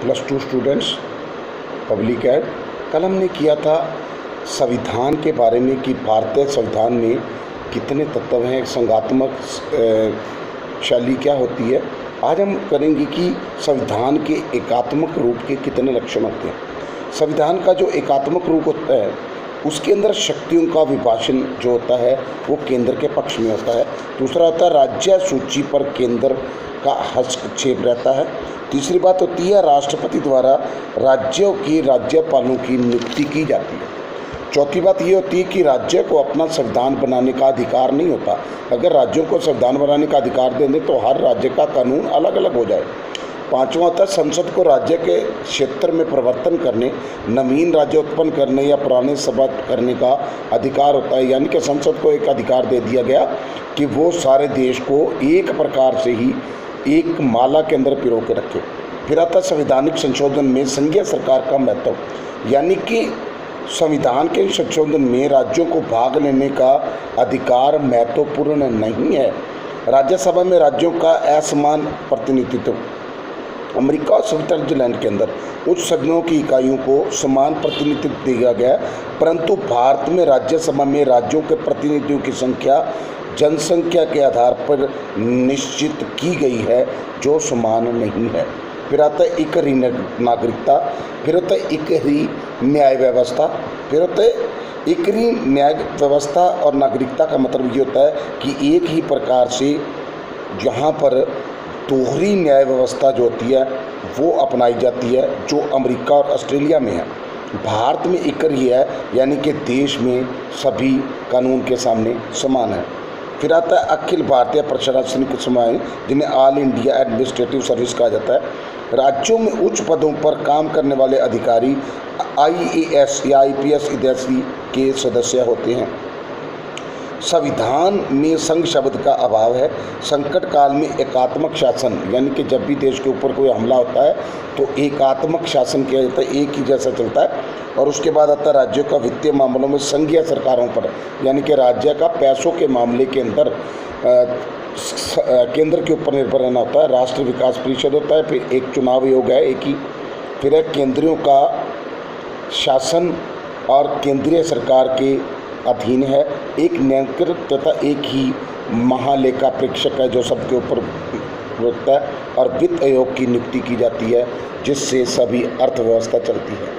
+2 students, public add. कल हमने किया था संविधान के बारे में कि भारतीय संविधान में कितने तत्व हैं, संघात्मक शैली क्या होती है। आज हम करेंगे कि संविधान के एकात्मक रूप के कितने लक्षण होते हैं। संविधान का जो एकात्मक रूप होता है उसके अंदर शक्तियों का विभाजन जो होता है वो केंद्र के पक्ष में होता है। दूसरा होता है राज्य सूची पर केंद्र का हस्तक्षेप रहता है। तीसरी बात होती है राष्ट्रपति द्वारा राज्यों की राज्यपालों की नियुक्ति की जाती है। चौथी बात ये होती है कि राज्य को अपना संविधान बनाने का अधिकार नहीं होता। अगर राज्यों को संविधान बनाने का अधिकार दे दें तो हर राज्य का कानून अलग अलग हो जाए। पांचवा होता है संसद को राज्य के क्षेत्र में परिवर्तन करने, नवीन राज्य उत्पन्न करने या पुराने समाप्त करने का अधिकार होता है। यानी कि संसद को एक अधिकार दे दिया गया कि वो सारे देश को एक प्रकार से ही एक माला के अंदर पिरो के रखे। फिर आता है संवैधानिक संशोधन में संघीय सरकार का महत्व, यानी कि संविधान के संशोधन में राज्यों को भाग लेने का अधिकार महत्वपूर्ण नहीं है। राज्यसभा में राज्यों का असमान प्रतिनिधित्व। अमेरिका और स्विट्जरलैंड के अंदर उच्च सदनों की इकाइयों को समान प्रतिनिधित्व दिया गया, परंतु भारत में राज्यसभा में राज्यों के प्रतिनिधियों की संख्या जनसंख्या के आधार पर निश्चित की गई है जो समान नहीं है। फिर आता है एकरी नागरिकता, फिर होता है एकरी न्याय व्यवस्था, फिर होता है एकरी न्याय व्यवस्था और नागरिकता का मतलब ये होता है कि एक ही प्रकार से जहाँ पर दोहरी न्याय व्यवस्था जो होती है वो अपनाई जाती है, जो अमेरिका और ऑस्ट्रेलिया में है। भारत में एकरी है, यानी कि देश में सभी कानून के सामने समान है। फिर आता है अखिल भारतीय प्रशासनिक सेवाएं, जिन्हें ऑल इंडिया एडमिनिस्ट्रेटिव सर्विस कहा जाता है। राज्यों में उच्च पदों पर काम करने वाले अधिकारी IAS या IPS इत्यादि के सदस्य होते हैं। संविधान में संघ शब्द का अभाव है। संकट काल में एकात्मक शासन, यानी कि जब भी देश के ऊपर कोई हमला होता है तो एकात्मक शासन किया जाता है, एक ही जैसा चलता है। और उसके बाद आता है राज्यों का वित्तीय मामलों में संघीय सरकारों पर, यानी कि राज्य का पैसों के मामले के अंदर केंद्र के ऊपर निर्भर रहना होता है। राष्ट्रीय विकास परिषद होता है, फिर एक चुनाव आयोग है एक ही, फिर है केंद्रीयों का शासन और केंद्रीय सरकार के अधीन है। एक नियंत्रक तथा एक ही महालेखा परीक्षक है जो सबके ऊपर रुकता है, और वित्त आयोग की नियुक्ति की जाती है जिससे सभी अर्थव्यवस्था चलती है।